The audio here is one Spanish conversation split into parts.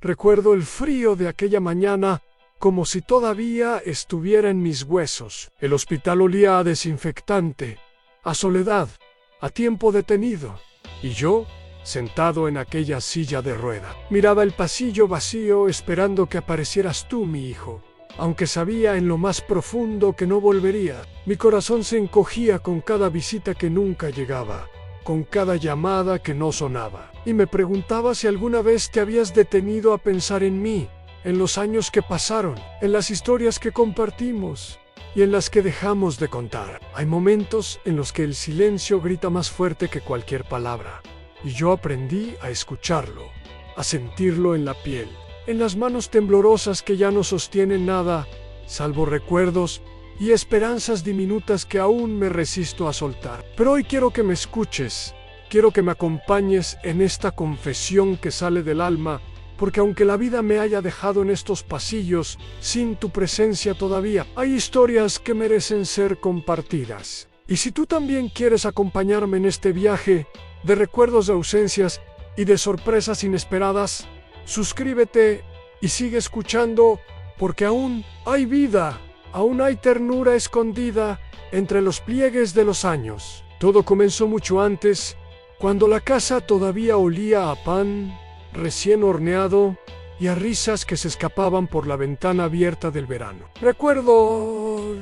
Recuerdo el frío de aquella mañana como si todavía estuviera en mis huesos. El hospital olía a desinfectante, a soledad, a tiempo detenido. Y yo, sentado en aquella silla de rueda, miraba el pasillo vacío esperando que aparecieras tú, mi hijo. Aunque sabía en lo más profundo que no volvería, mi corazón se encogía con cada visita que nunca llegaba, con cada llamada que no sonaba. Y me preguntaba si alguna vez te habías detenido a pensar en mí, en los años que pasaron, en las historias que compartimos y en las que dejamos de contar. Hay momentos en los que el silencio grita más fuerte que cualquier palabra, y yo aprendí a escucharlo, a sentirlo en la piel, en las manos temblorosas que ya no sostienen nada, salvo recuerdos y esperanzas diminutas que aún me resisto a soltar. Pero hoy quiero que me escuches, quiero que me acompañes en esta confesión que sale del alma, porque aunque la vida me haya dejado en estos pasillos, sin tu presencia todavía, hay historias que merecen ser compartidas. Y si tú también quieres acompañarme en este viaje de recuerdos de ausencias y de sorpresas inesperadas, suscríbete y sigue escuchando, porque aún hay vida, aún hay ternura escondida entre los pliegues de los años. Todo comenzó mucho antes, cuando la casa todavía olía a pan recién horneado y a risas que se escapaban por la ventana abierta del verano. Recuerdo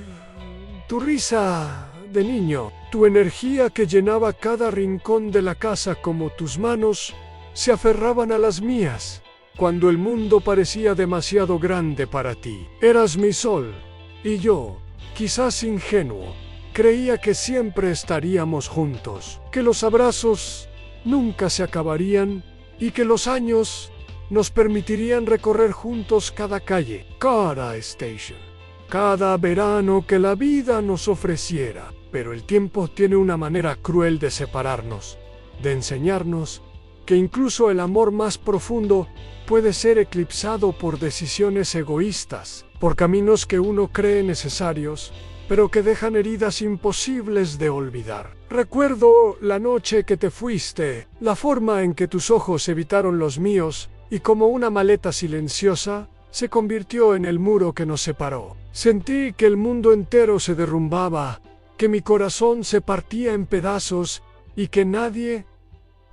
tu risa de niño, tu energía que llenaba cada rincón de la casa, como tus manos se aferraban a las mías cuando el mundo parecía demasiado grande para ti. Eras mi sol, y yo, quizás ingenuo, creía que siempre estaríamos juntos, que los abrazos nunca se acabarían y que los años nos permitirían recorrer juntos cada calle, cada station, cada verano que la vida nos ofreciera. Pero el tiempo tiene una manera cruel de separarnos, de enseñarnos que incluso el amor más profundo puede ser eclipsado por decisiones egoístas, por caminos que uno cree necesarios, pero que dejan heridas imposibles de olvidar. Recuerdo la noche que te fuiste, la forma en que tus ojos evitaron los míos, y como una maleta silenciosa, se convirtió en el muro que nos separó. Sentí que el mundo entero se derrumbaba, que mi corazón se partía en pedazos, y que nadie,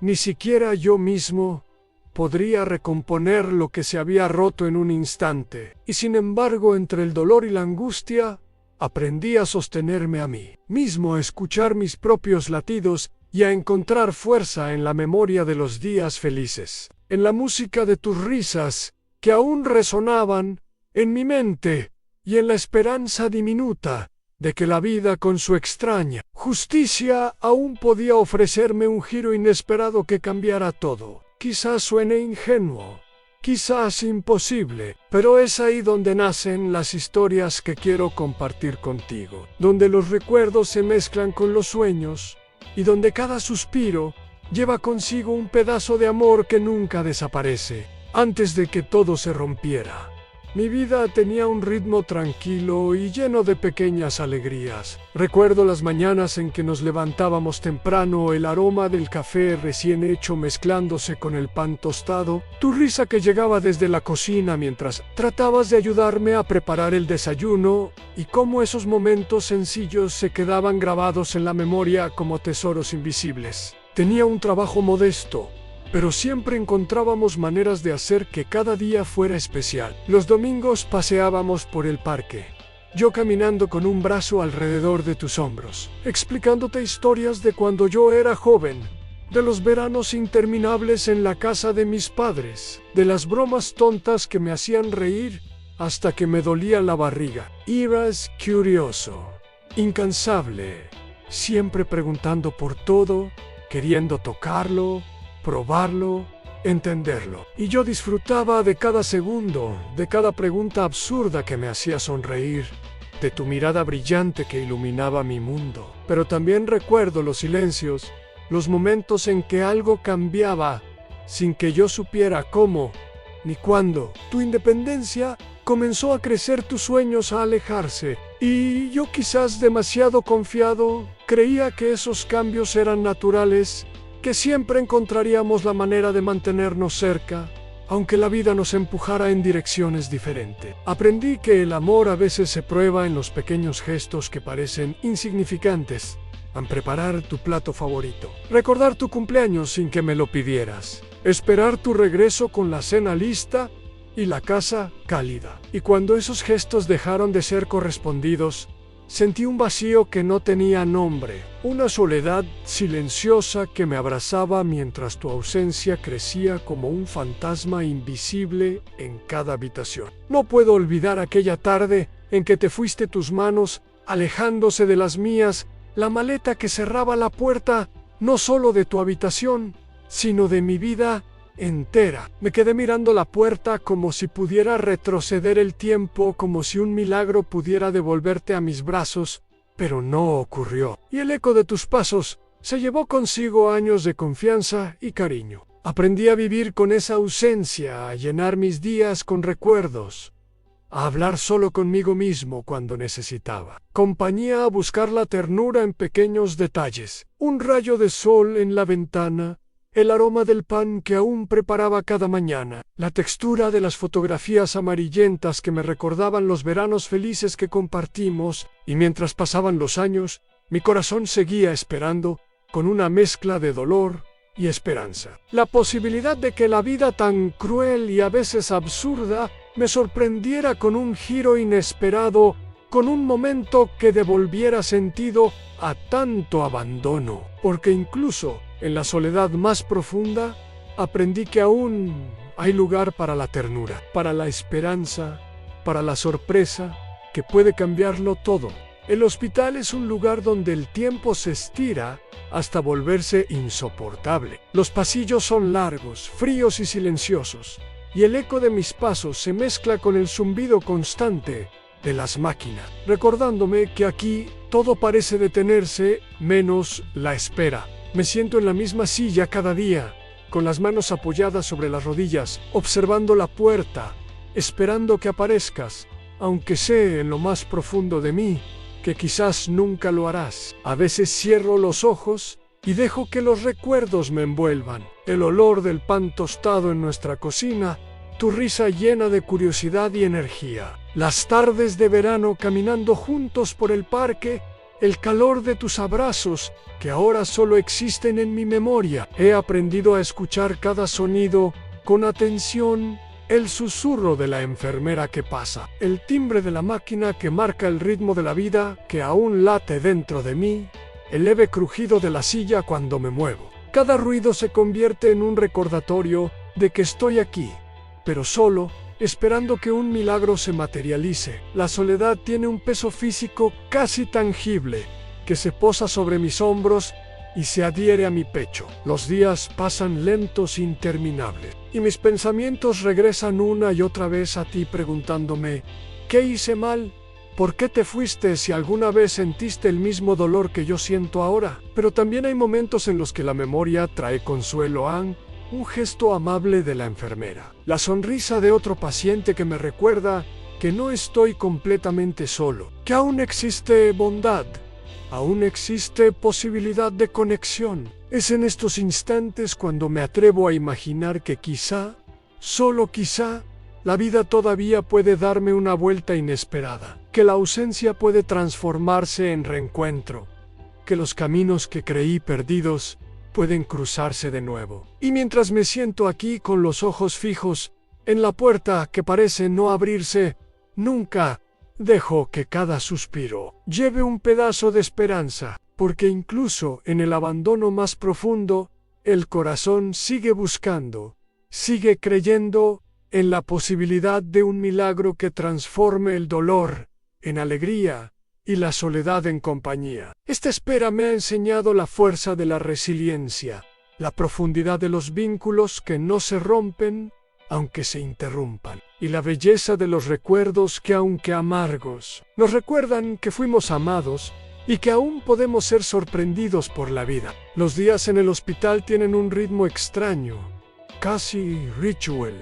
ni siquiera yo mismo, podría recomponer lo que se había roto en un instante. Y sin embargo, entre el dolor y la angustia, aprendí a sostenerme a mí mismo, a escuchar mis propios latidos y a encontrar fuerza en la memoria de los días felices, en la música de tus risas que aún resonaban en mi mente y en la esperanza diminuta de que la vida, con su extraña justicia, aún podía ofrecerme un giro inesperado que cambiara todo. Quizás suene ingenuo, quizás imposible, pero es ahí donde nacen las historias que quiero compartir contigo, donde los recuerdos se mezclan con los sueños y donde cada suspiro lleva consigo un pedazo de amor que nunca desaparece. Antes de que todo se rompiera, mi vida tenía un ritmo tranquilo y lleno de pequeñas alegrías. Recuerdo las mañanas en que nos levantábamos temprano, el aroma del café recién hecho mezclándose con el pan tostado, tu risa que llegaba desde la cocina mientras tratabas de ayudarme a preparar el desayuno, y cómo esos momentos sencillos se quedaban grabados en la memoria como tesoros invisibles. Tenía un trabajo modesto, pero siempre encontrábamos maneras de hacer que cada día fuera especial. Los domingos paseábamos por el parque, yo caminando con un brazo alrededor de tus hombros, explicándote historias de cuando yo era joven, de los veranos interminables en la casa de mis padres, de las bromas tontas que me hacían reír hasta que me dolía la barriga. Eras curioso, incansable, siempre preguntando por todo, queriendo tocarlo, probarlo, entenderlo. Y yo disfrutaba de cada segundo, de cada pregunta absurda que me hacía sonreír, de tu mirada brillante que iluminaba mi mundo. Pero también recuerdo los silencios, los momentos en que algo cambiaba, sin que yo supiera cómo ni cuándo. Tu independencia comenzó a crecer, tus sueños a alejarse, y yo, quizás demasiado confiado, creía que esos cambios eran naturales, que siempre encontraríamos la manera de mantenernos cerca, aunque la vida nos empujara en direcciones diferentes. Aprendí que el amor a veces se prueba en los pequeños gestos que parecen insignificantes, en preparar tu plato favorito, recordar tu cumpleaños sin que me lo pidieras, esperar tu regreso con la cena lista y la casa cálida. Y cuando esos gestos dejaron de ser correspondidos, sentí un vacío que no tenía nombre, una soledad silenciosa que me abrazaba mientras tu ausencia crecía como un fantasma invisible en cada habitación. No puedo olvidar aquella tarde en que te fuiste, tus manos alejándose de las mías, la maleta que cerraba la puerta no solo de tu habitación, sino de mi vida entera. Me quedé mirando la puerta como si pudiera retroceder el tiempo, como si un milagro pudiera devolverte a mis brazos, pero no ocurrió. Y el eco de tus pasos se llevó consigo años de confianza y cariño. Aprendí a vivir con esa ausencia, a llenar mis días con recuerdos, a hablar solo conmigo mismo cuando necesitaba compañía, a buscar la ternura en pequeños detalles, un rayo de sol en la ventana, el aroma del pan que aún preparaba cada mañana, la textura de las fotografías amarillentas que me recordaban los veranos felices que compartimos, y mientras pasaban los años, mi corazón seguía esperando, con una mezcla de dolor y esperanza. La posibilidad de que la vida tan cruel y a veces absurda me sorprendiera con un giro inesperado, con un momento que devolviera sentido a tanto abandono, porque incluso en la soledad más profunda, aprendí que aún hay lugar para la ternura, para la esperanza, para la sorpresa, que puede cambiarlo todo. El hospital es un lugar donde el tiempo se estira hasta volverse insoportable. Los pasillos son largos, fríos y silenciosos, y el eco de mis pasos se mezcla con el zumbido constante de las máquinas, recordándome que aquí todo parece detenerse menos la espera. Me siento en la misma silla cada día, con las manos apoyadas sobre las rodillas, observando la puerta, esperando que aparezcas, aunque sé en lo más profundo de mí que quizás nunca lo harás. A veces cierro los ojos y dejo que los recuerdos me envuelvan. El olor del pan tostado en nuestra cocina, tu risa llena de curiosidad y energía. Las tardes de verano caminando juntos por el parque, el calor de tus abrazos, que ahora solo existen en mi memoria. He aprendido a escuchar cada sonido con atención, el susurro de la enfermera que pasa, el timbre de la máquina que marca el ritmo de la vida que aún late dentro de mí, el leve crujido de la silla cuando me muevo. Cada ruido se convierte en un recordatorio de que estoy aquí, pero solo, esperando que un milagro se materialice. La soledad tiene un peso físico casi tangible, que se posa sobre mis hombros y se adhiere a mi pecho. Los días pasan lentos e interminables, y mis pensamientos regresan una y otra vez a ti preguntándome, ¿qué hice mal? ¿Por qué te fuiste si alguna vez sentiste el mismo dolor que yo siento ahora? Pero también hay momentos en los que la memoria trae consuelo, un gesto amable de la enfermera, la sonrisa de otro paciente que me recuerda que no estoy completamente solo, que aún existe bondad, aún existe posibilidad de conexión. Es en estos instantes cuando me atrevo a imaginar que quizá, solo quizá, la vida todavía puede darme una vuelta inesperada, que la ausencia puede transformarse en reencuentro, que los caminos que creí perdidos pueden cruzarse de nuevo. Y mientras me siento aquí con los ojos fijos en la puerta que parece no abrirse, nunca dejo que cada suspiro lleve un pedazo de esperanza, porque incluso en el abandono más profundo, el corazón sigue buscando, sigue creyendo en la posibilidad de un milagro que transforme el dolor en alegría y la soledad en compañía. Esta espera me ha enseñado la fuerza de la resiliencia, la profundidad de los vínculos que no se rompen aunque se interrumpan, y la belleza de los recuerdos que, aunque amargos, nos recuerdan que fuimos amados y que aún podemos ser sorprendidos por la vida. Los días en el hospital tienen un ritmo extraño, casi ritual.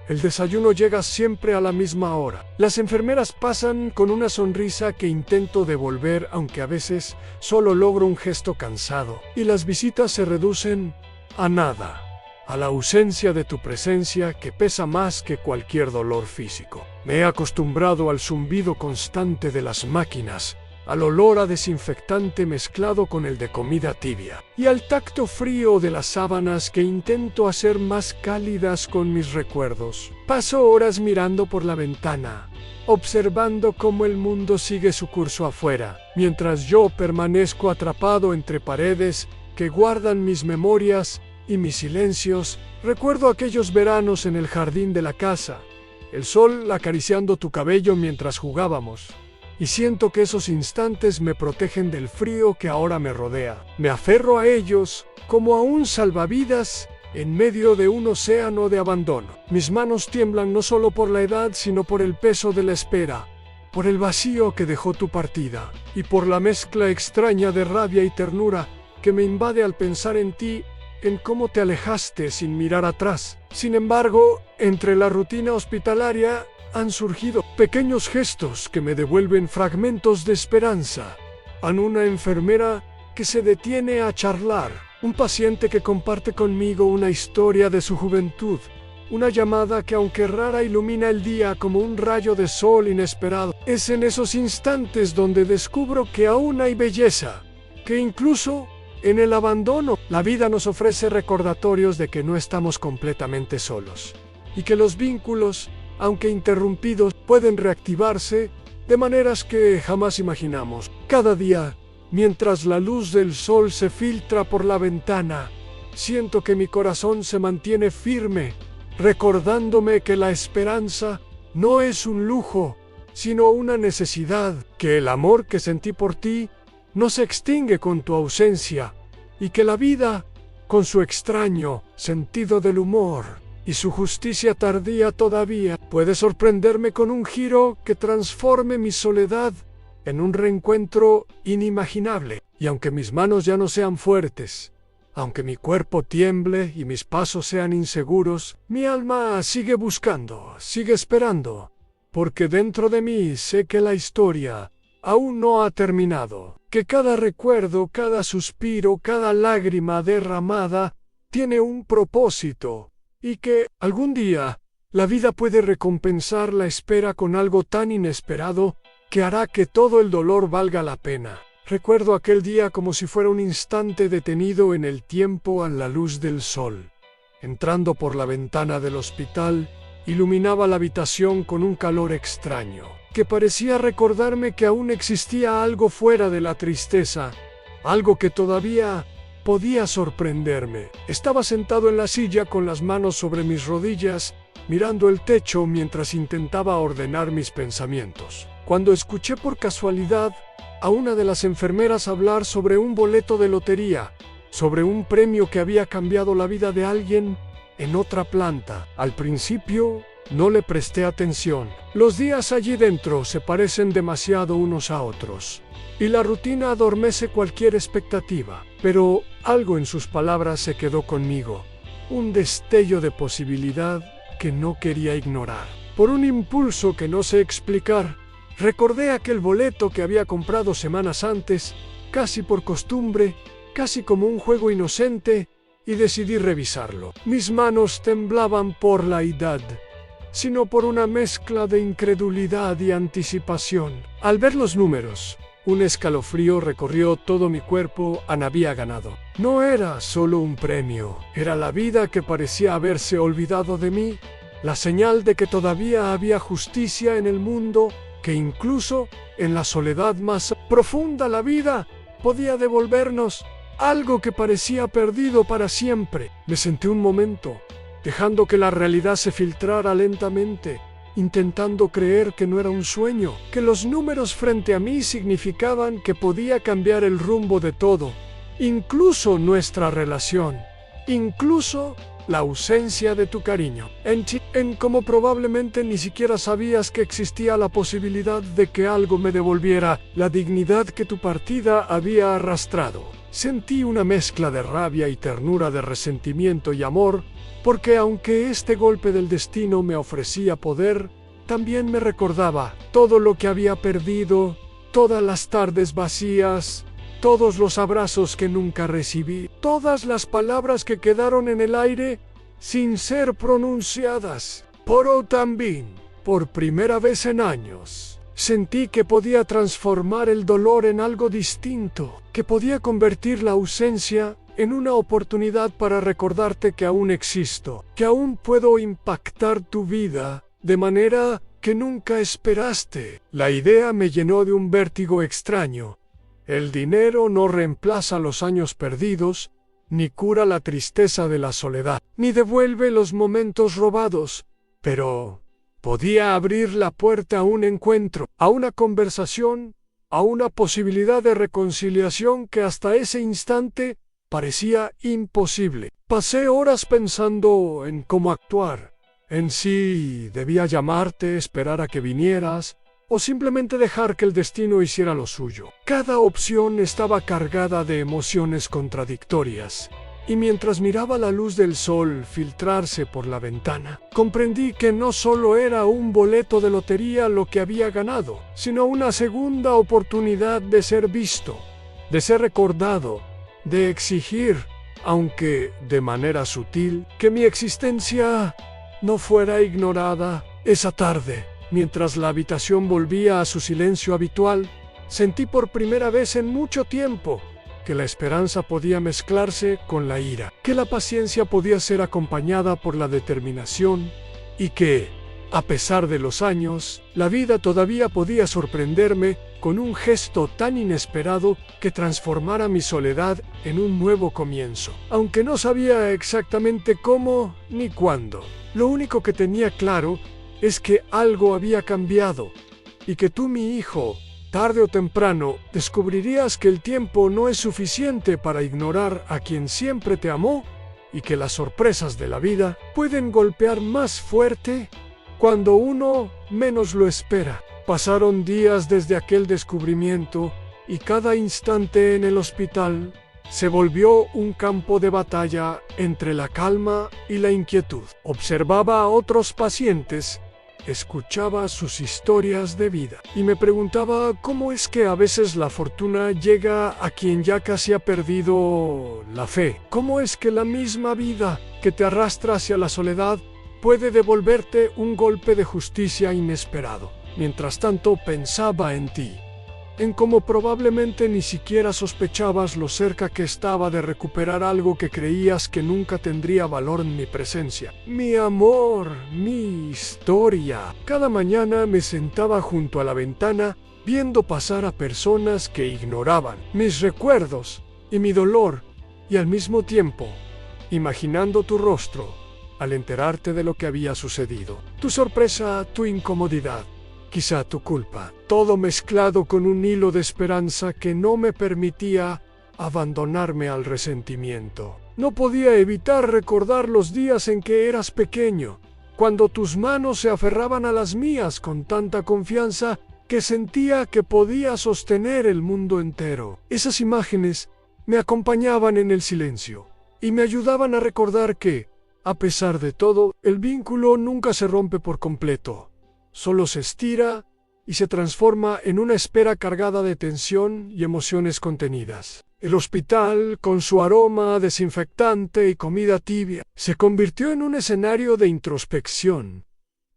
El desayuno llega siempre a la misma hora. Las enfermeras pasan con una sonrisa que intento devolver, aunque a veces solo logro un gesto cansado. Y las visitas se reducen a nada, a la ausencia de tu presencia que pesa más que cualquier dolor físico. Me he acostumbrado al zumbido constante de las máquinas, al olor a desinfectante mezclado con el de comida tibia, y al tacto frío de las sábanas que intento hacer más cálidas con mis recuerdos. Paso horas mirando por la ventana, observando cómo el mundo sigue su curso afuera, mientras yo permanezco atrapado entre paredes que guardan mis memorias y mis silencios. Recuerdo aquellos veranos en el jardín de la casa, el sol acariciando tu cabello mientras jugábamos, y siento que esos instantes me protegen del frío que ahora me rodea. Me aferro a ellos como a un salvavidas en medio de un océano de abandono. Mis manos tiemblan no solo por la edad, sino por el peso de la espera, por el vacío que dejó tu partida, y por la mezcla extraña de rabia y ternura que me invade al pensar en ti, en cómo te alejaste sin mirar atrás. Sin embargo, entre la rutina hospitalaria han surgido pequeños gestos que me devuelven fragmentos de esperanza. A una enfermera que se detiene a charlar, un paciente que comparte conmigo una historia de su juventud, una llamada que aunque rara ilumina el día como un rayo de sol inesperado. Es en esos instantes donde descubro que aún hay belleza, que incluso en el abandono, la vida nos ofrece recordatorios de que no estamos completamente solos, y que los vínculos, aunque interrumpidos, pueden reactivarse de maneras que jamás imaginamos. Cada día, mientras la luz del sol se filtra por la ventana, siento que mi corazón se mantiene firme, recordándome que la esperanza no es un lujo, sino una necesidad, que el amor que sentí por ti no se extingue con tu ausencia, y que la vida, con su extraño sentido del humor y su justicia tardía todavía, puede sorprenderme con un giro que transforme mi soledad en un reencuentro inimaginable. Y aunque mis manos ya no sean fuertes, aunque mi cuerpo tiemble y mis pasos sean inseguros, mi alma sigue buscando, sigue esperando, porque dentro de mí sé que la historia aún no ha terminado, que cada recuerdo, cada suspiro, cada lágrima derramada tiene un propósito, y que algún día la vida puede recompensar la espera con algo tan inesperado que hará que todo el dolor valga la pena. Recuerdo aquel día como si fuera un instante detenido en el tiempo a la luz del sol. Entrando por la ventana del hospital, iluminaba la habitación con un calor extraño, que parecía recordarme que aún existía algo fuera de la tristeza, algo que todavía podía sorprenderme. Estaba sentado en la silla con las manos sobre mis rodillas, mirando el techo mientras intentaba ordenar mis pensamientos, cuando escuché por casualidad a una de las enfermeras hablar sobre un boleto de lotería, sobre un premio que había cambiado la vida de alguien en otra planta. Al principio no le presté atención. Los días allí dentro se parecen demasiado unos a otros, y la rutina adormece cualquier expectativa. Pero algo en sus palabras se quedó conmigo, un destello de posibilidad que no quería ignorar. Por un impulso que no sé explicar, recordé aquel boleto que había comprado semanas antes, casi por costumbre, casi como un juego inocente, y decidí revisarlo. Mis manos temblaban por la edad, sino por una mezcla de incredulidad y anticipación. Al ver los números, un escalofrío recorrió todo mi cuerpo. Había ganado. No era solo un premio, era la vida que parecía haberse olvidado de mí, la señal de que todavía había justicia en el mundo, que incluso en la soledad más profunda la vida podía devolvernos algo que parecía perdido para siempre. Me senté un momento, dejando que la realidad se filtrara lentamente, intentando creer que no era un sueño, que los números frente a mí significaban que podía cambiar el rumbo de todo, incluso nuestra relación, incluso la ausencia de tu cariño. En como probablemente ni siquiera sabías que existía la posibilidad de que algo me devolviera la dignidad que tu partida había arrastrado. Sentí una mezcla de rabia y ternura, de resentimiento y amor, porque aunque este golpe del destino me ofrecía poder, también me recordaba todo lo que había perdido, todas las tardes vacías, todos los abrazos que nunca recibí, todas las palabras que quedaron en el aire sin ser pronunciadas. Pero también, por primera vez en años, sentí que podía transformar el dolor en algo distinto, que podía convertir la ausencia en una oportunidad para recordarte que aún existo, que aún puedo impactar tu vida de manera que nunca esperaste. La idea me llenó de un vértigo extraño. El dinero no reemplaza los años perdidos, ni cura la tristeza de la soledad, ni devuelve los momentos robados, pero podía abrir la puerta a un encuentro, a una conversación, a una posibilidad de reconciliación que hasta ese instante parecía imposible. Pasé horas pensando en cómo actuar, en si debía llamarte, esperar a que vinieras, o simplemente dejar que el destino hiciera lo suyo. Cada opción estaba cargada de emociones contradictorias, y mientras miraba la luz del sol filtrarse por la ventana, comprendí que no solo era un boleto de lotería lo que había ganado, sino una segunda oportunidad de ser visto, de ser recordado, de exigir, aunque de manera sutil, que mi existencia no fuera ignorada. Esa tarde, mientras la habitación volvía a su silencio habitual, sentí por primera vez en mucho tiempo que la esperanza podía mezclarse con la ira, que la paciencia podía ser acompañada por la determinación y que, a pesar de los años, la vida todavía podía sorprenderme con un gesto tan inesperado que transformara mi soledad en un nuevo comienzo. Aunque no sabía exactamente cómo ni cuándo, lo único que tenía claro es que algo había cambiado y que tú, mi hijo, tarde o temprano descubrirías que el tiempo no es suficiente para ignorar a quien siempre te amó y que las sorpresas de la vida pueden golpear más fuerte cuando uno menos lo espera. Pasaron días desde aquel descubrimiento y cada instante en el hospital se volvió un campo de batalla entre la calma y la inquietud. Observaba a otros pacientes, escuchaba sus historias de vida y me preguntaba cómo es que a veces la fortuna llega a quien ya casi ha perdido la fe. ¿Cómo es que la misma vida que te arrastra hacia la soledad puede devolverte un golpe de justicia inesperado? Mientras tanto pensaba en ti, en cómo probablemente ni siquiera sospechabas lo cerca que estaba de recuperar algo que creías que nunca tendría valor en mi presencia. Mi amor, mi historia. Cada mañana me sentaba junto a la ventana viendo pasar a personas que ignoraban mis recuerdos y mi dolor, y al mismo tiempo imaginando tu rostro al enterarte de lo que había sucedido. Tu sorpresa, tu incomodidad, quizá tu culpa, todo mezclado con un hilo de esperanza que no me permitía abandonarme al resentimiento. No podía evitar recordar los días en que eras pequeño, cuando tus manos se aferraban a las mías con tanta confianza que sentía que podía sostener el mundo entero. Esas imágenes me acompañaban en el silencio y me ayudaban a recordar que, a pesar de todo, el vínculo nunca se rompe por completo. Solo se estira y se transforma en una espera cargada de tensión y emociones contenidas. El hospital, con su aroma desinfectante y comida tibia, se convirtió en un escenario de introspección,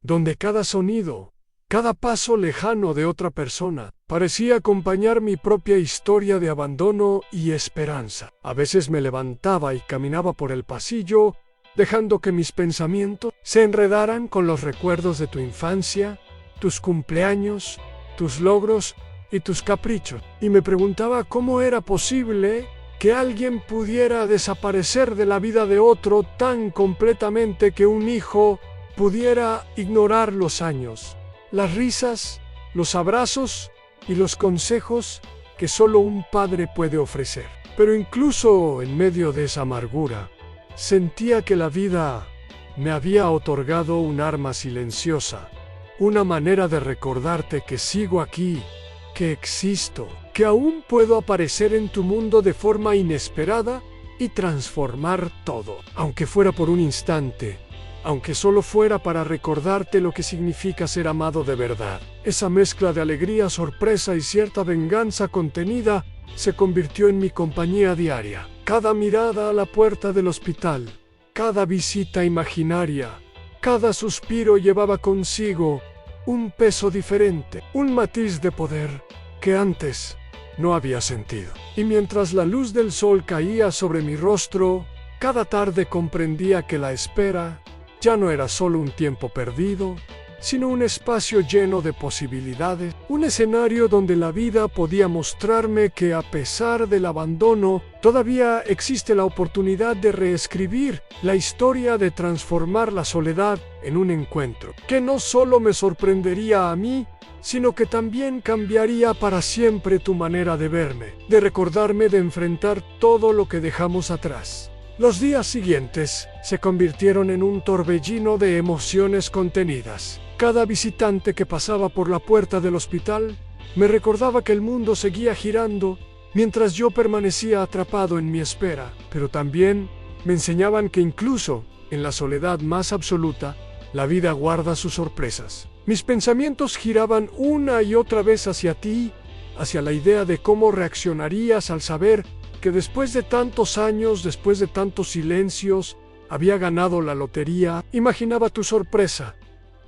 donde cada sonido, cada paso lejano de otra persona, parecía acompañar mi propia historia de abandono y esperanza. A veces me levantaba y caminaba por el pasillo, dejando que mis pensamientos se enredaran con los recuerdos de tu infancia, tus cumpleaños, tus logros y tus caprichos. Y me preguntaba cómo era posible que alguien pudiera desaparecer de la vida de otro tan completamente que un hijo pudiera ignorar los años, las risas, los abrazos y los consejos que solo un padre puede ofrecer. Pero incluso en medio de esa amargura, sentía que la vida me había otorgado un arma silenciosa, una manera de recordarte que sigo aquí, que existo, que aún puedo aparecer en tu mundo de forma inesperada y transformar todo, aunque fuera por un instante, aunque solo fuera para recordarte lo que significa ser amado de verdad. Esa mezcla de alegría, sorpresa y cierta venganza contenida se convirtió en mi compañía diaria. Cada mirada a la puerta del hospital, Cada visita imaginaria, cada suspiro llevaba consigo un peso diferente, un matiz de poder que antes no había sentido. Y mientras la luz del sol caía sobre mi rostro, cada tarde comprendía que la espera ya no era solo un tiempo perdido, sino un espacio lleno de posibilidades, un escenario donde la vida podía mostrarme que a pesar del abandono, todavía existe la oportunidad de reescribir la historia, de transformar la soledad en un encuentro, que no solo me sorprendería a mí, sino que también cambiaría para siempre tu manera de verme, de recordarme, de enfrentar todo lo que dejamos atrás. Los días siguientes se convirtieron en un torbellino de emociones contenidas. Cada visitante que pasaba por la puerta del hospital me recordaba que el mundo seguía girando mientras yo permanecía atrapado en mi espera, pero también me enseñaban que incluso en la soledad más absoluta, la vida guarda sus sorpresas. Mis pensamientos giraban una y otra vez hacia ti, hacia la idea de cómo reaccionarías al saber que después de tantos años, después de tantos silencios, había ganado la lotería. Imaginaba tu sorpresa,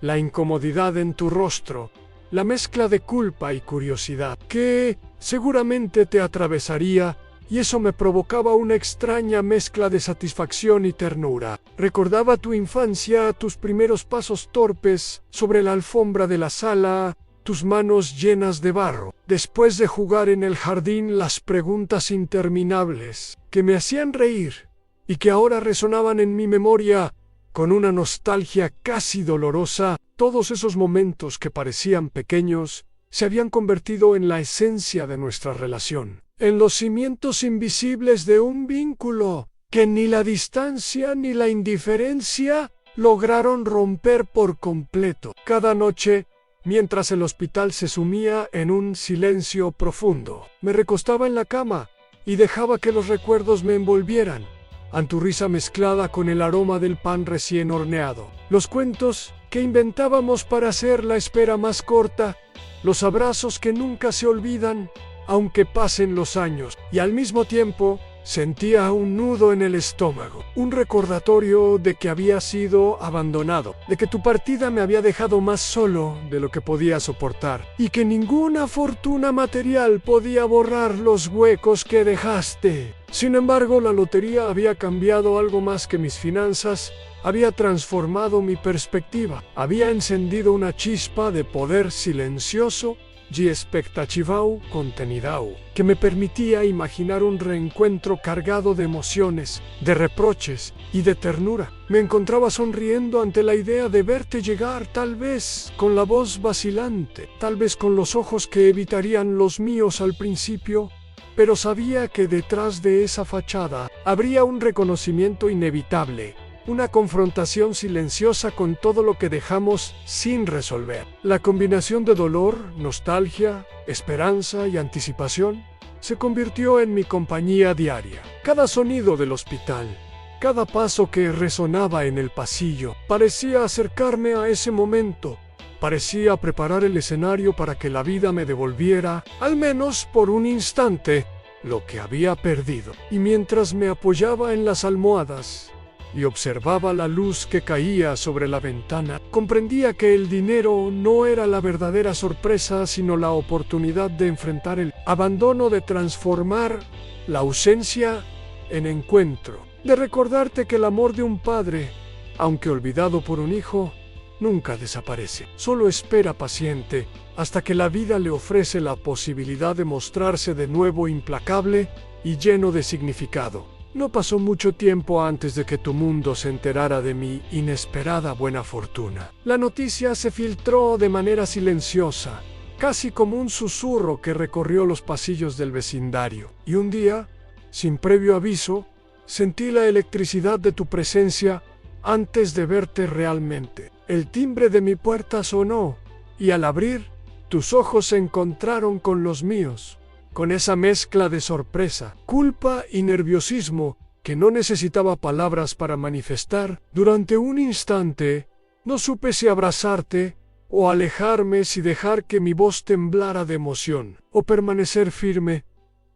la incomodidad en tu rostro, la mezcla de culpa y curiosidad que seguramente te atravesaría, y eso me provocaba una extraña mezcla de satisfacción y ternura. Recordaba tu infancia, tus primeros pasos torpes sobre la alfombra de la sala, tus manos llenas de barro. Después de jugar en el jardín, las preguntas interminables que me hacían reír y que ahora resonaban en mi memoria con una nostalgia casi dolorosa. Todos esos momentos que parecían pequeños se habían convertido en la esencia de nuestra relación, en los cimientos invisibles de un vínculo que ni la distancia ni la indiferencia lograron romper por completo. Cada noche, mientras el hospital se sumía en un silencio profundo, me recostaba en la cama y dejaba que los recuerdos me envolvieran, a tu risa mezclada con el aroma del pan recién horneado, los cuentos que inventábamos para hacer la espera más corta, los abrazos que nunca se olvidan, aunque pasen los años, y al mismo tiempo sentía un nudo en el estómago, un recordatorio de que había sido abandonado, de que tu partida me había dejado más solo de lo que podía soportar, y que ninguna fortuna material podía borrar los huecos que dejaste. Sin embargo, la lotería había cambiado algo más que mis finanzas, había transformado mi perspectiva, había encendido una chispa de poder silencioso y expectativau contenidau, que me permitía imaginar un reencuentro cargado de emociones, de reproches y de ternura. Me encontraba sonriendo ante la idea de verte llegar, tal vez con la voz vacilante, tal vez con los ojos que evitarían los míos al principio, pero sabía que detrás de esa fachada habría un reconocimiento inevitable, una confrontación silenciosa con todo lo que dejamos sin resolver. La combinación de dolor, nostalgia, esperanza y anticipación se convirtió en mi compañía diaria. Cada sonido del hospital, cada paso que resonaba en el pasillo, parecía acercarme a ese momento. Parecía preparar el escenario para que la vida me devolviera, al menos por un instante, lo que había perdido. Y mientras me apoyaba en las almohadas y observaba la luz que caía sobre la ventana, comprendía que el dinero no era la verdadera sorpresa, sino la oportunidad de enfrentar el abandono, de transformar la ausencia en encuentro, de recordarte que el amor de un padre, aunque olvidado por un hijo, nunca desaparece. Solo espera paciente hasta que la vida le ofrece la posibilidad de mostrarse de nuevo implacable y lleno de significado. No pasó mucho tiempo antes de que tu mundo se enterara de mi inesperada buena fortuna. La noticia se filtró de manera silenciosa, casi como un susurro que recorrió los pasillos del vecindario. Y un día, sin previo aviso, sentí la electricidad de tu presencia antes de verte realmente. El timbre de mi puerta sonó, y al abrir, tus ojos se encontraron con los míos, con esa mezcla de sorpresa, culpa y nerviosismo que no necesitaba palabras para manifestar. Durante un instante, no supe si abrazarte o alejarme, si dejar que mi voz temblara de emoción, o permanecer firme,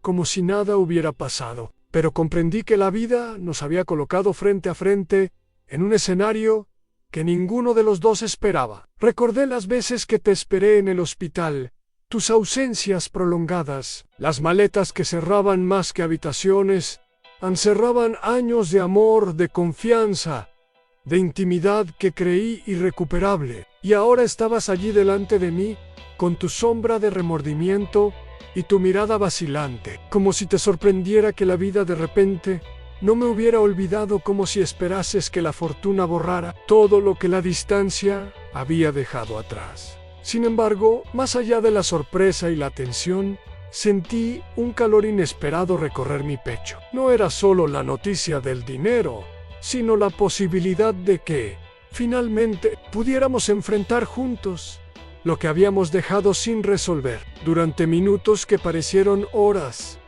como si nada hubiera pasado. pero comprendí que la vida nos había colocado frente a frente en un escenario que ninguno de los dos esperaba. Recordé las veces que te esperé en el hospital, tus ausencias prolongadas, las maletas que cerraban más que habitaciones, encerraban años de amor, de confianza, de intimidad que creí irrecuperable. Y ahora estabas allí delante de mí, con tu sombra de remordimiento y tu mirada vacilante, como si te sorprendiera que la vida de repente no me hubiera olvidado, como si esperases que la fortuna borrara todo lo que la distancia había dejado atrás. Sin embargo, más allá de la sorpresa y la tensión, sentí un calor inesperado recorrer mi pecho. No era solo la noticia del dinero, sino la posibilidad de que, finalmente, pudiéramos enfrentar juntos lo que habíamos dejado sin resolver. Durante minutos que parecieron horas,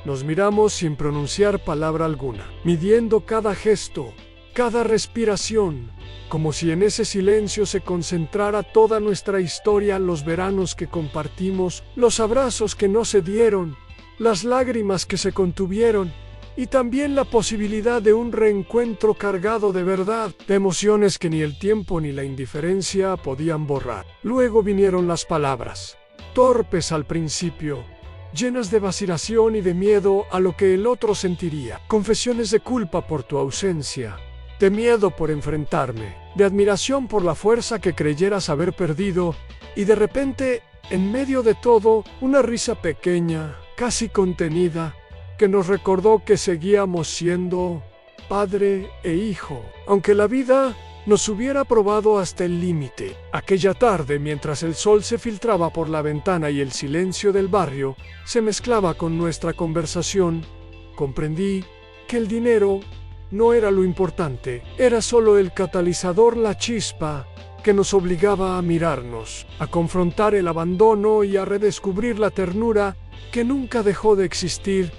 nos miramos sin pronunciar palabra alguna, midiendo cada gesto, cada respiración, como si en ese silencio se concentrara toda nuestra historia, los veranos que compartimos, los abrazos que no se dieron, las lágrimas que se contuvieron, y también la posibilidad de un reencuentro cargado de verdad, de emociones que ni el tiempo ni la indiferencia podían borrar. Luego vinieron las palabras, torpes al principio, llenas de vacilación y de miedo a lo que el otro sentiría. Confesiones de culpa por tu ausencia, de miedo por enfrentarme, de admiración por la fuerza que creyeras haber perdido, y de repente, en medio de todo, una risa pequeña, casi contenida, que nos recordó que seguíamos siendo padre e hijo, aunque la vida nos hubiera probado hasta el límite. Aquella tarde, mientras el sol se filtraba por la ventana y el silencio del barrio se mezclaba con nuestra conversación, comprendí que el dinero no era lo importante, era solo el catalizador, la chispa que nos obligaba a mirarnos, a confrontar el abandono y a redescubrir la ternura que nunca dejó de existir,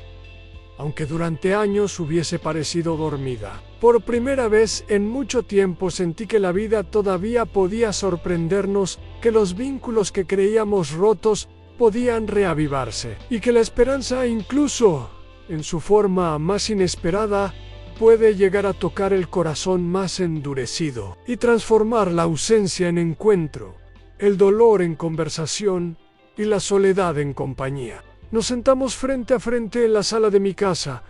aunque durante años hubiese parecido dormida. Por primera vez en mucho tiempo sentí que la vida todavía podía sorprendernos, que los vínculos que creíamos rotos podían reavivarse, y que la esperanza, incluso en su forma más inesperada, puede llegar a tocar el corazón más endurecido y transformar la ausencia en encuentro, el dolor en conversación y la soledad en compañía. Nos sentamos frente a frente en la sala de mi casa,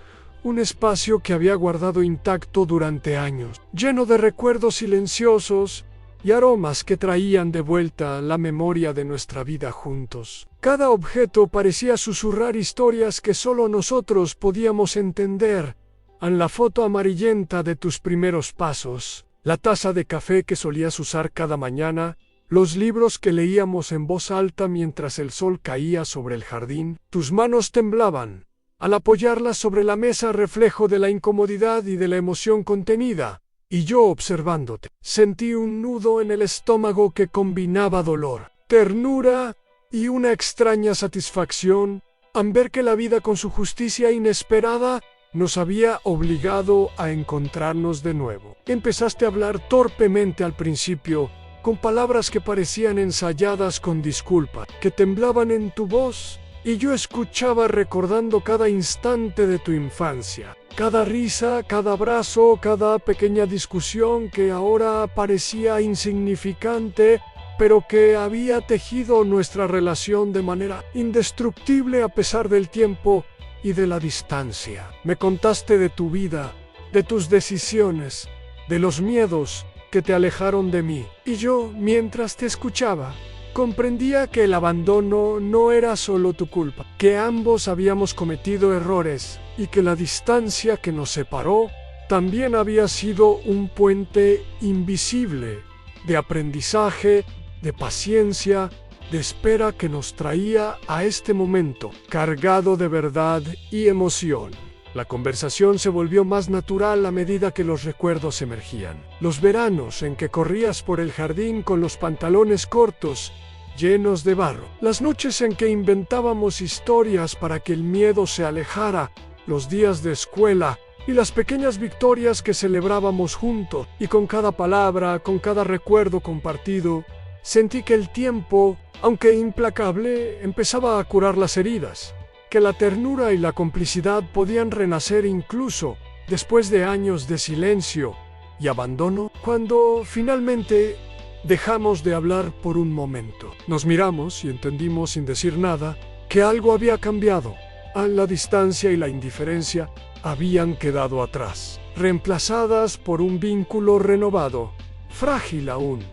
un espacio que había guardado intacto durante años, lleno de recuerdos silenciosos y aromas que traían de vuelta la memoria de nuestra vida juntos. Cada objeto parecía susurrar historias que solo nosotros podíamos entender. En la foto amarillenta de tus primeros pasos, la taza de café que solías usar cada mañana, los libros que leíamos en voz alta mientras el sol caía sobre el jardín, tus manos temblaban al apoyarlas sobre la mesa, reflejo de la incomodidad y de la emoción contenida, y yo observándote. Sentí un nudo en el estómago que combinaba dolor, ternura y una extraña satisfacción al ver que la vida, con su justicia inesperada, nos había obligado a encontrarnos de nuevo. Empezaste a hablar torpemente al principio, con palabras que parecían ensayadas con disculpa, que temblaban en tu voz, y yo escuchaba recordando cada instante de tu infancia, cada risa, cada abrazo, cada pequeña discusión que ahora parecía insignificante, pero que había tejido nuestra relación de manera indestructible a pesar del tiempo y de la distancia. Me contaste de tu vida, de tus decisiones, de los miedos que te alejaron de mí. Y yo, mientras te escuchaba, comprendía que el abandono no era solo tu culpa, que ambos habíamos cometido errores y que la distancia que nos separó también había sido un puente invisible de aprendizaje, de paciencia, de espera que nos traía a este momento, cargado de verdad y emoción. La conversación se volvió más natural a medida que los recuerdos emergían. Los veranos en que corrías por el jardín con los pantalones cortos, llenos de barro. Las noches en que inventábamos historias para que el miedo se alejara. Los días de escuela y las pequeñas victorias que celebrábamos juntos. Y con cada palabra, con cada recuerdo compartido, sentí que el tiempo, aunque implacable, empezaba a curar las heridas, que la ternura y la complicidad podían renacer incluso después de años de silencio y abandono, cuando finalmente dejamos de hablar por un momento. Nos miramos y entendimos sin decir nada que algo había cambiado. La distancia y la indiferencia habían quedado atrás, reemplazadas por un vínculo renovado, frágil aún,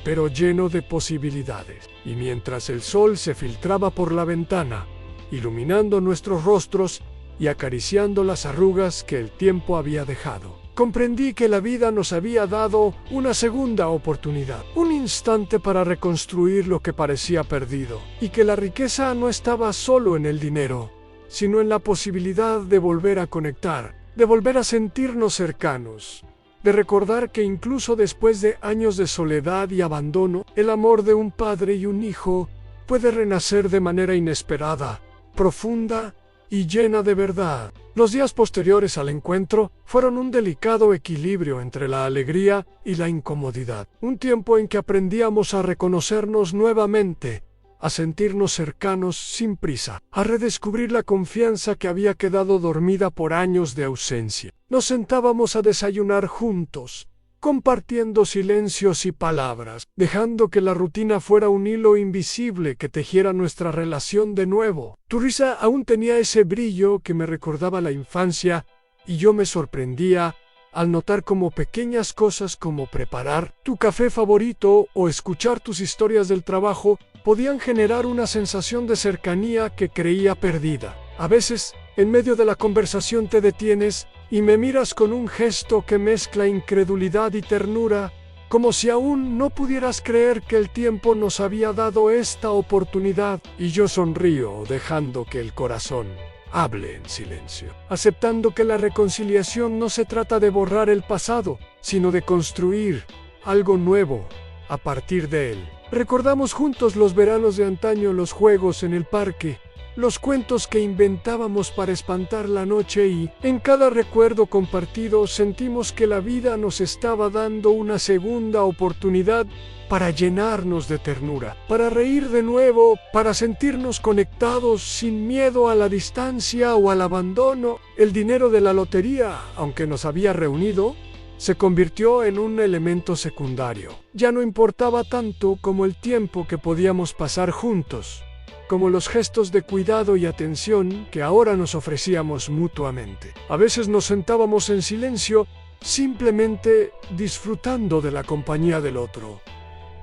pero lleno de posibilidades. Y mientras el sol se filtraba por la ventana, iluminando nuestros rostros y acariciando las arrugas que el tiempo había dejado, comprendí que la vida nos había dado una segunda oportunidad, un instante para reconstruir lo que parecía perdido, y que la riqueza no estaba solo en el dinero, sino en la posibilidad de volver a conectar, de volver a sentirnos cercanos, de recordar que incluso después de años de soledad y abandono, el amor de un padre y un hijo puede renacer de manera inesperada, profunda y llena de verdad. Los días posteriores al encuentro fueron un delicado equilibrio entre la alegría y la incomodidad, un tiempo en que aprendíamos a reconocernos nuevamente, a sentirnos cercanos sin prisa, a redescubrir la confianza que había quedado dormida por años de ausencia. Nos sentábamos a desayunar juntos, compartiendo silencios y palabras, dejando que la rutina fuera un hilo invisible que tejiera nuestra relación de nuevo. Tu risa aún tenía ese brillo que me recordaba la infancia, y yo me sorprendía al notar cómo pequeñas cosas como preparar tu café favorito o escuchar tus historias del trabajo podían generar una sensación de cercanía que creía perdida. A veces, en medio de la conversación te detienes y me miras con un gesto que mezcla incredulidad y ternura, como si aún no pudieras creer que el tiempo nos había dado esta oportunidad, y yo sonrío, dejando que el corazón hable en silencio, aceptando que la reconciliación no se trata de borrar el pasado, sino de construir algo nuevo a partir de él. Recordamos juntos los veranos de antaño, los juegos en el parque, los cuentos que inventábamos para espantar la noche, y en cada recuerdo compartido sentimos que la vida nos estaba dando una segunda oportunidad para llenarnos de ternura, para reír de nuevo, para sentirnos conectados sin miedo a la distancia o al abandono. El dinero de la lotería, aunque nos había reunido, se convirtió en un elemento secundario. Ya no importaba tanto como el tiempo que podíamos pasar juntos, como los gestos de cuidado y atención que ahora nos ofrecíamos mutuamente. A veces nos sentábamos en silencio, simplemente disfrutando de la compañía del otro.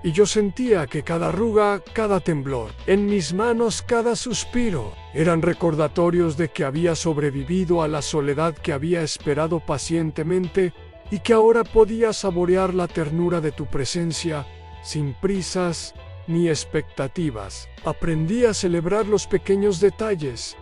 Y yo sentía que cada arruga, cada temblor, en mis manos cada suspiro, eran recordatorios de que había sobrevivido a la soledad que había esperado pacientemente, y que ahora podía saborear la ternura de tu presencia, sin prisas ni expectativas. Aprendí a celebrar los pequeños detalles,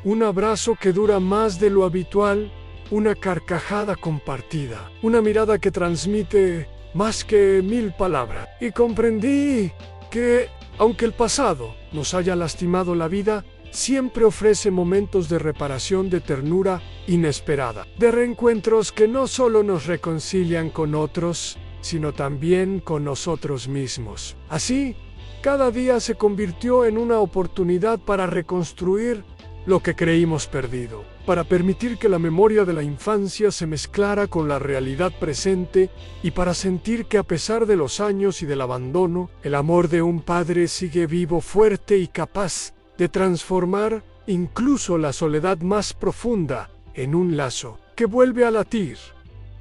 un abrazo que dura más de lo habitual, una carcajada compartida, una mirada que transmite más que 1000 palabras. Y comprendí que, aunque el pasado nos haya lastimado la vida, siempre ofrece momentos de reparación, de ternura inesperada, de reencuentros que no solo nos reconcilian con otros, sino también con nosotros mismos. Así, cada día se convirtió en una oportunidad para reconstruir lo que creímos perdido, para permitir que la memoria de la infancia se mezclara con la realidad presente, y para sentir que a pesar de los años y del abandono, el amor de un padre sigue vivo, fuerte y capaz de transformar incluso la soledad más profunda en un lazo que vuelve a latir,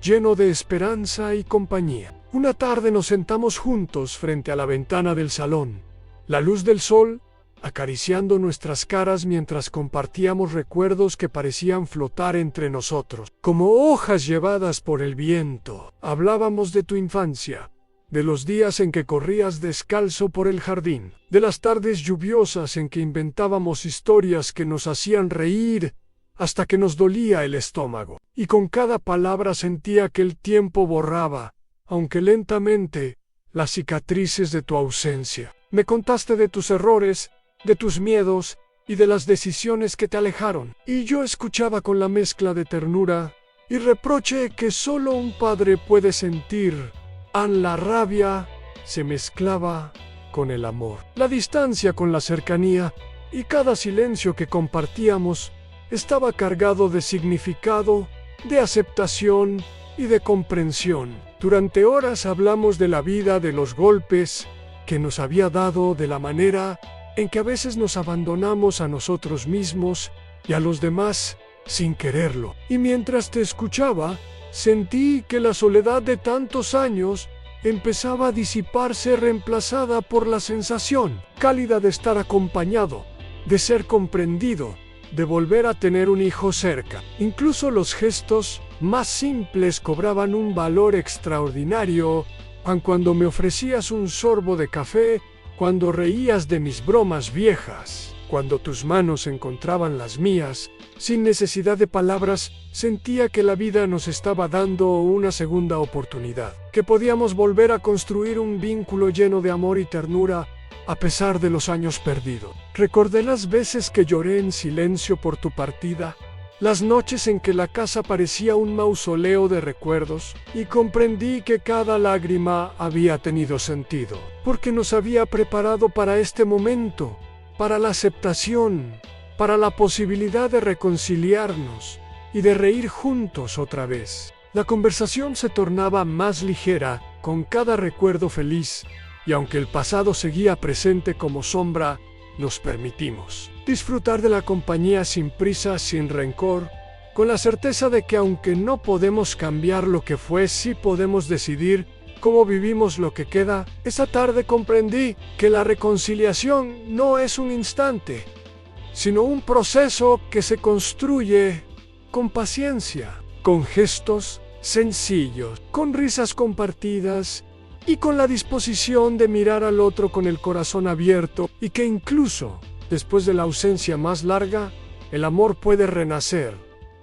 lleno de esperanza y compañía. Una tarde nos sentamos juntos frente a la ventana del salón, la luz del sol acariciando nuestras caras mientras compartíamos recuerdos que parecían flotar entre nosotros, como hojas llevadas por el viento. Hablábamos de tu infancia, de los días en que corrías descalzo por el jardín, de las tardes lluviosas en que inventábamos historias que nos hacían reír hasta que nos dolía el estómago. Y con cada palabra sentía que el tiempo borraba, aunque lentamente, las cicatrices de tu ausencia. Me contaste de tus errores, de tus miedos y de las decisiones que te alejaron, y yo escuchaba con la mezcla de ternura y reproche que solo un padre puede sentir. La rabia se mezclaba con el amor, la distancia con la cercanía, y cada silencio que compartíamos estaba cargado de significado, de aceptación y de comprensión. Durante horas hablamos de la vida, de los golpes que nos había dado, de la manera en que a veces nos abandonamos a nosotros mismos y a los demás sin quererlo. Y mientras te escuchaba, sentí que la soledad de tantos años empezaba a disiparse, reemplazada por la sensación cálida de estar acompañado, de ser comprendido, de volver a tener un hijo cerca. Incluso los gestos más simples cobraban un valor extraordinario, aun cuando me ofrecías un sorbo de café, cuando reías de mis bromas viejas, cuando tus manos encontraban las mías, sin necesidad de palabras, sentía que la vida nos estaba dando una segunda oportunidad, que podíamos volver a construir un vínculo lleno de amor y ternura a pesar de los años perdidos. Recordé las veces que lloré en silencio por tu partida, las noches en que la casa parecía un mausoleo de recuerdos, y comprendí que cada lágrima había tenido sentido, porque nos había preparado para este momento, para la aceptación, para la posibilidad de reconciliarnos y de reír juntos otra vez. La conversación se tornaba más ligera con cada recuerdo feliz, y aunque el pasado seguía presente como sombra, nos permitimos disfrutar de la compañía sin prisa, sin rencor, con la certeza de que aunque no podemos cambiar lo que fue, sí podemos decidir cómo vivimos lo que queda. Esa tarde comprendí que la reconciliación no es un instante, sino un proceso que se construye con paciencia, con gestos sencillos, con risas compartidas y con la disposición de mirar al otro con el corazón abierto, y que incluso después de la ausencia más larga, el amor puede renacer,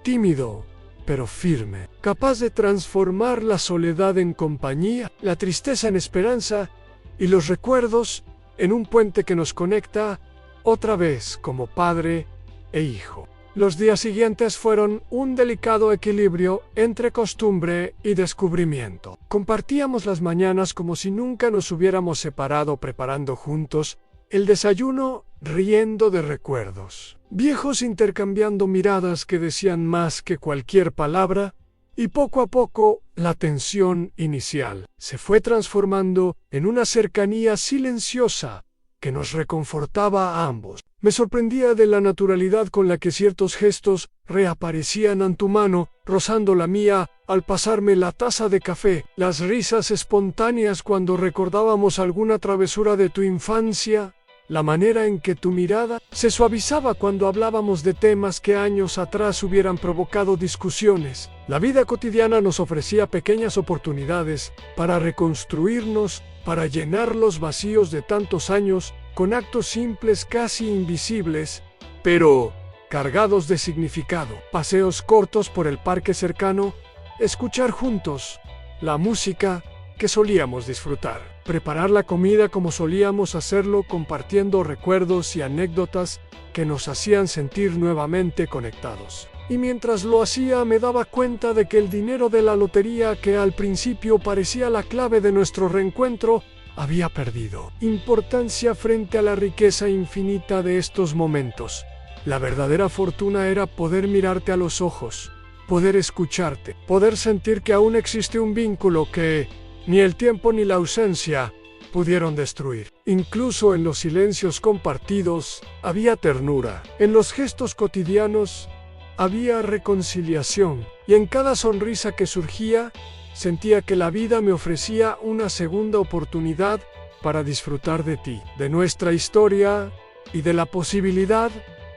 tímido pero firme, capaz de transformar la soledad en compañía, la tristeza en esperanza y los recuerdos en un puente que nos conecta otra vez como padre e hijo. Los días siguientes fueron un delicado equilibrio entre costumbre y descubrimiento. Compartíamos las mañanas como si nunca nos hubiéramos separado, preparando juntos el desayuno, riendo de recuerdos viejos, intercambiando miradas que decían más que cualquier palabra, y poco a poco la tensión inicial se fue transformando en una cercanía silenciosa que nos reconfortaba a ambos. Me sorprendía de la naturalidad con la que ciertos gestos reaparecían en tu mano, rozando la mía al pasarme la taza de café, las risas espontáneas cuando recordábamos alguna travesura de tu infancia, la manera en que tu mirada se suavizaba cuando hablábamos de temas que años atrás hubieran provocado discusiones. La vida cotidiana nos ofrecía pequeñas oportunidades para reconstruirnos, para llenar los vacíos de tantos años con actos simples, casi invisibles, pero cargados de significado. Paseos cortos por el parque cercano, escuchar juntos la música que solíamos disfrutar, preparar la comida como solíamos hacerlo, compartiendo recuerdos y anécdotas que nos hacían sentir nuevamente conectados. Y mientras lo hacía me daba cuenta de que el dinero de la lotería, que al principio parecía la clave de nuestro reencuentro, había perdido importancia frente a la riqueza infinita de estos momentos. La verdadera fortuna era poder mirarte a los ojos, poder escucharte, poder sentir que aún existe un vínculo que ni el tiempo ni la ausencia pudieron destruir. Incluso en los silencios compartidos había ternura. En los gestos cotidianos había reconciliación. Y en cada sonrisa que surgía, sentía que la vida me ofrecía una segunda oportunidad para disfrutar de ti, de nuestra historia y de la posibilidad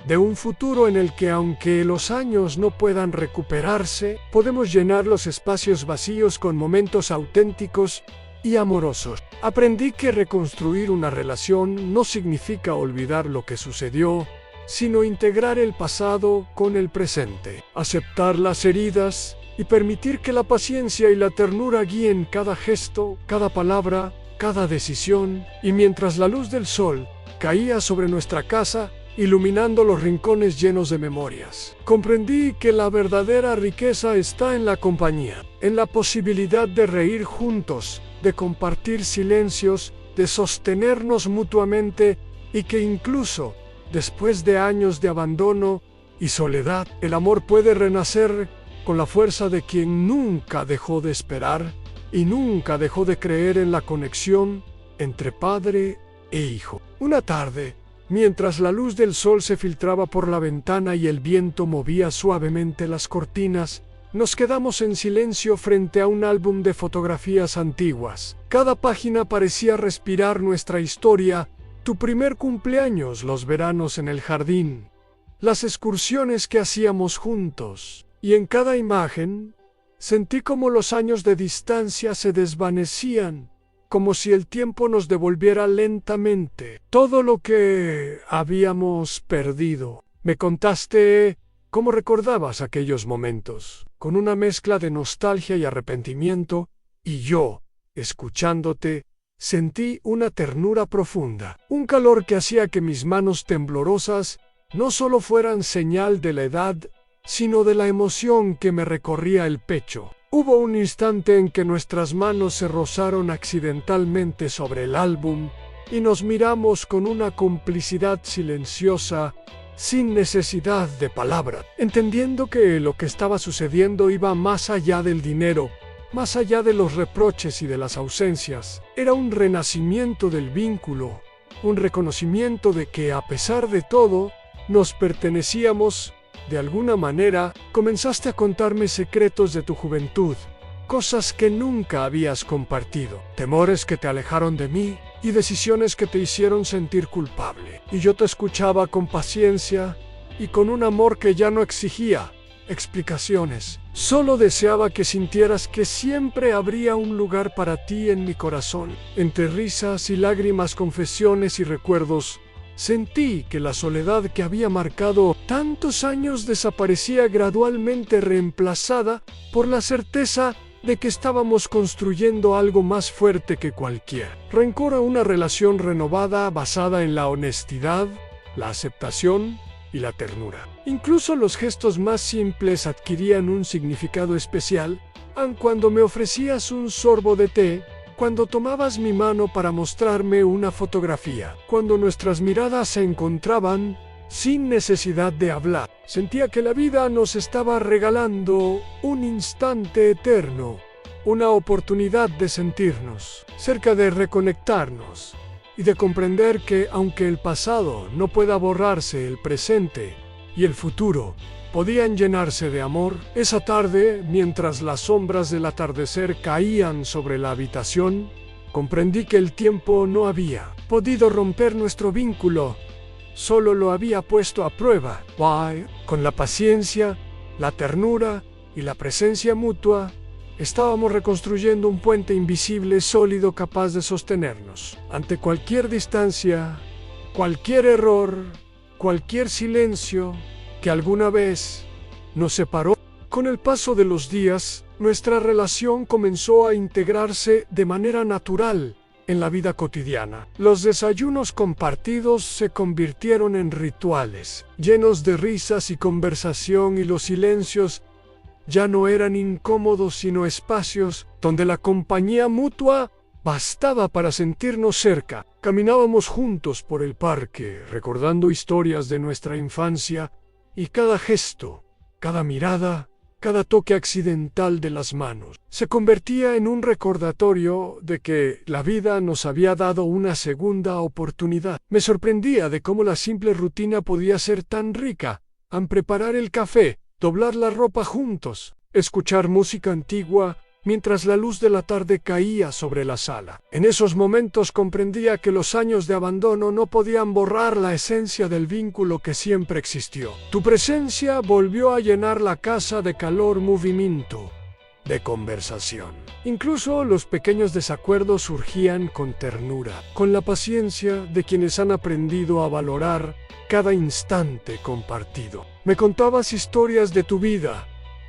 de un futuro en el que, aunque los años no puedan recuperarse, podemos llenar los espacios vacíos con momentos auténticos y amorosos. Aprendí que reconstruir una relación no significa olvidar lo que sucedió, sino integrar el pasado con el presente, aceptar las heridas y permitir que la paciencia y la ternura guíen cada gesto, cada palabra, cada decisión. Y mientras la luz del sol caía sobre nuestra casa, iluminando los rincones llenos de memorias, comprendí que la verdadera riqueza está en la compañía, en la posibilidad de reír juntos, de compartir silencios, de sostenernos mutuamente, y que incluso Después de años de abandono y soledad, el amor puede renacer con la fuerza de quien nunca dejó de esperar y nunca dejó de creer en la conexión entre padre e hijo. Una tarde, mientras la luz del sol se filtraba por la ventana y el viento movía suavemente las cortinas, nos quedamos en silencio frente a un álbum de fotografías antiguas. Cada página parecía respirar nuestra historia: tu primer cumpleaños, los veranos en el jardín, las excursiones que hacíamos juntos. Y en cada imagen sentí como los años de distancia se desvanecían, como si el tiempo nos devolviera lentamente todo lo que habíamos perdido. Me contaste cómo recordabas aquellos momentos, con una mezcla de nostalgia y arrepentimiento, y yo, escuchándote, sentí una ternura profunda, un calor que hacía que mis manos temblorosas no solo fueran señal de la edad, sino de la emoción que me recorría el pecho. Hubo un instante en que nuestras manos se rozaron accidentalmente sobre el álbum y nos miramos con una complicidad silenciosa, sin necesidad de palabras, entendiendo que lo que estaba sucediendo iba más allá del dinero, más allá de los reproches y de las ausencias. Era un renacimiento del vínculo, un reconocimiento de que, a pesar de todo, nos pertenecíamos. De alguna manera, comenzaste a contarme secretos de tu juventud, cosas que nunca habías compartido, temores que te alejaron de mí y decisiones que te hicieron sentir culpable. Y yo te escuchaba con paciencia y con un amor que ya no exigía explicaciones. Solo deseaba que sintieras que siempre habría un lugar para ti en mi corazón. Entre risas y lágrimas, confesiones y recuerdos, sentí que la soledad que había marcado tantos años desaparecía gradualmente, reemplazada por la certeza de que estábamos construyendo algo más fuerte que cualquier rencor, a una relación renovada basada en la honestidad, la aceptación y la ternura. Incluso los gestos más simples adquirían un significado especial, aun cuando me ofrecías un sorbo de té, cuando tomabas mi mano para mostrarme una fotografía, cuando nuestras miradas se encontraban sin necesidad de hablar. Sentía que la vida nos estaba regalando un instante eterno, una oportunidad de sentirnos cerca, de reconectarnos y de comprender que, aunque el pasado no pueda borrarse, el presente y el futuro podían llenarse de amor. Esa tarde, mientras las sombras del atardecer caían sobre la habitación, comprendí que el tiempo no había podido romper nuestro vínculo, solo lo había puesto a prueba. Con la paciencia, la ternura y la presencia mutua, estábamos reconstruyendo un puente invisible, sólido, capaz de sostenernos ante cualquier distancia, cualquier error, cualquier silencio que alguna vez nos separó. Con el paso de los días, nuestra relación comenzó a integrarse de manera natural en la vida cotidiana. Los desayunos compartidos se convirtieron en rituales, llenos de risas y conversación, y los silencios ya no eran incómodos, sino espacios donde la compañía mutua bastaba para sentirnos cerca. Caminábamos juntos por el parque, recordando historias de nuestra infancia, y cada gesto, cada mirada, cada toque accidental de las manos se convertía en un recordatorio de que la vida nos había dado una segunda oportunidad. Me sorprendía de cómo la simple rutina podía ser tan rica: preparar el café, doblar la ropa juntos, escuchar música antigua mientras la luz de la tarde caía sobre la sala. En esos momentos comprendía que los años de abandono no podían borrar la esencia del vínculo que siempre existió. Tu presencia volvió a llenar la casa de calor, movimiento, de conversación. Incluso los pequeños desacuerdos surgían con ternura, con la paciencia de quienes han aprendido a valorar cada instante compartido. Me contabas historias de tu vida,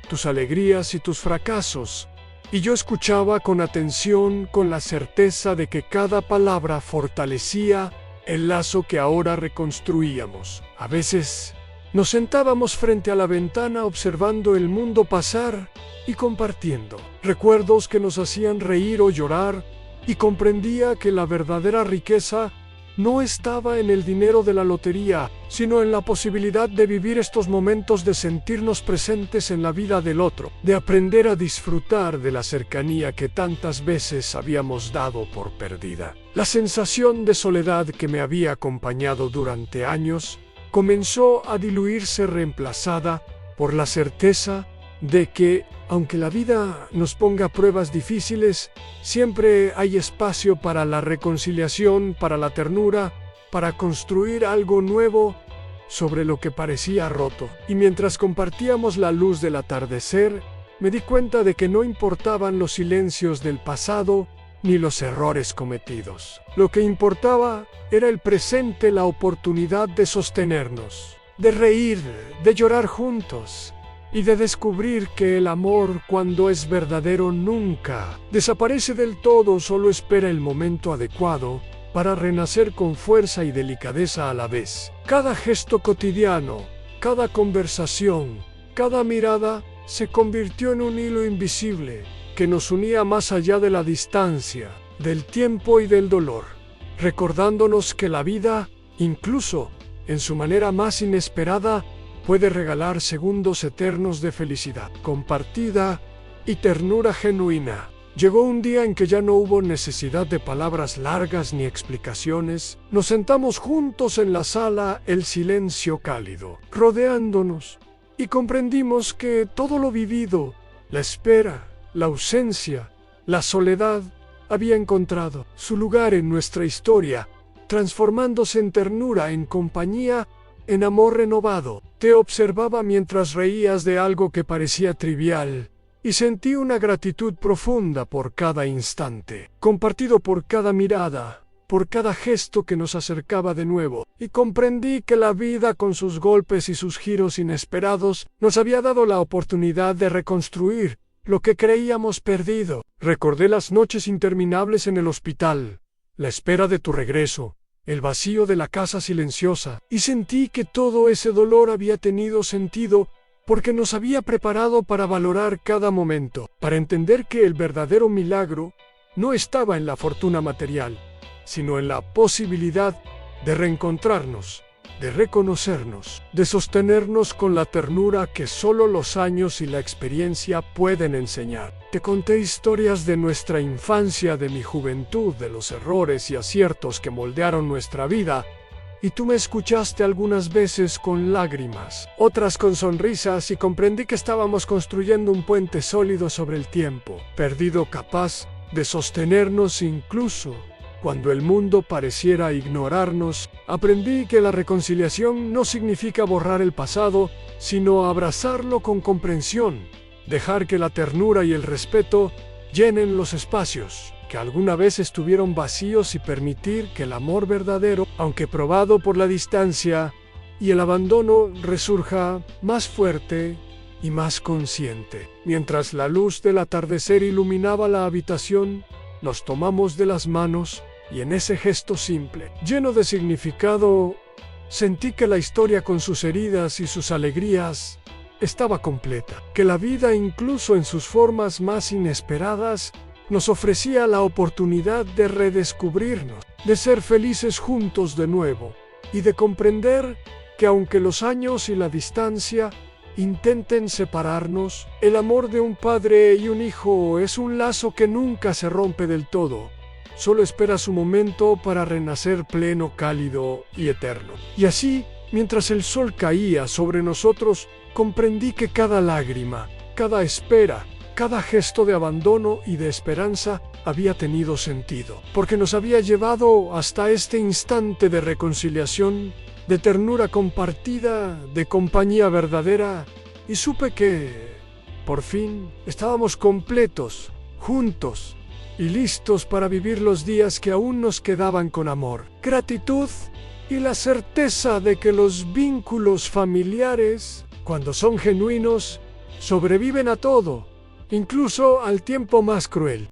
tus alegrías y tus fracasos, y yo escuchaba con atención, con la certeza de que cada palabra fortalecía el lazo que ahora reconstruíamos. A veces nos sentábamos frente a la ventana observando el mundo pasar y compartiendo recuerdos que nos hacían reír o llorar, y comprendía que la verdadera riqueza no estaba en el dinero de la lotería, sino en la posibilidad de vivir estos momentos, de sentirnos presentes en la vida del otro, de aprender a disfrutar de la cercanía que tantas veces habíamos dado por perdida. La sensación de soledad que me había acompañado durante años comenzó a diluirse, reemplazada por la certeza de que, aunque la vida nos ponga pruebas difíciles, siempre hay espacio para la reconciliación, para la ternura, para construir algo nuevo sobre lo que parecía roto. Y mientras compartíamos la luz del atardecer, me di cuenta de que no importaban los silencios del pasado ni los errores cometidos. Lo que importaba era el presente, la oportunidad de sostenernos, de reír, de llorar juntos, y de descubrir que el amor, cuando es verdadero, nunca desaparece del todo, solo espera el momento adecuado para renacer con fuerza y delicadeza a la vez. Cada gesto cotidiano, cada conversación, cada mirada se convirtió en un hilo invisible que nos unía más allá de la distancia, del tiempo y del dolor, recordándonos que la vida, incluso en su manera más inesperada, puede regalar segundos eternos de felicidad compartida y ternura genuina. Llegó un día en que ya no hubo necesidad de palabras largas ni explicaciones. Nos sentamos juntos en la sala, el silencio cálido, rodeándonos, y comprendimos que todo lo vivido, la espera, la ausencia, la soledad, había encontrado su lugar en nuestra historia, transformándose en ternura, en compañía, en amor renovado. Te observaba mientras reías de algo que parecía trivial, y sentí una gratitud profunda por cada instante, compartido, por cada mirada, por cada gesto que nos acercaba de nuevo, y comprendí que la vida, con sus golpes y sus giros inesperados, nos había dado la oportunidad de reconstruir lo que creíamos perdido. Recordé las noches interminables en el hospital, la espera de tu regreso, el vacío de la casa silenciosa, y sentí que todo ese dolor había tenido sentido porque nos había preparado para valorar cada momento, para entender que el verdadero milagro no estaba en la fortuna material, sino en la posibilidad de reencontrarnos, de reconocernos, de sostenernos con la ternura que solo los años y la experiencia pueden enseñar. Te conté historias de nuestra infancia, de mi juventud, de los errores y aciertos que moldearon nuestra vida, y tú me escuchaste algunas veces con lágrimas, otras con sonrisas, y comprendí que estábamos construyendo un puente sólido sobre el tiempo, perdido, capaz de sostenernos incluso cuando el mundo pareciera ignorarnos. Aprendí que la reconciliación no significa borrar el pasado, sino abrazarlo con comprensión, dejar que la ternura y el respeto llenen los espacios que alguna vez estuvieron vacíos, y permitir que el amor verdadero, aunque probado por la distancia y el abandono, resurja más fuerte y más consciente. Mientras la luz del atardecer iluminaba la habitación, nos tomamos de las manos, y en ese gesto simple, lleno de significado, sentí que la historia, con sus heridas y sus alegrías, estaba completa, que la vida, incluso en sus formas más inesperadas, nos ofrecía la oportunidad de redescubrirnos, de ser felices juntos de nuevo, y de comprender que aunque los años y la distancia intenten separarnos, el amor de un padre y un hijo es un lazo que nunca se rompe del todo. Solo espera su momento para renacer pleno, cálido y eterno. Y así, mientras el sol caía sobre nosotros, comprendí que cada lágrima, cada espera, cada gesto de abandono y de esperanza había tenido sentido, porque nos había llevado hasta este instante de reconciliación, de ternura compartida, de compañía verdadera, y supe que, por fin, estábamos completos, juntos, y listos para vivir los días que aún nos quedaban con amor, gratitud y la certeza de que los vínculos familiares, cuando son genuinos, sobreviven a todo, incluso al tiempo más cruel.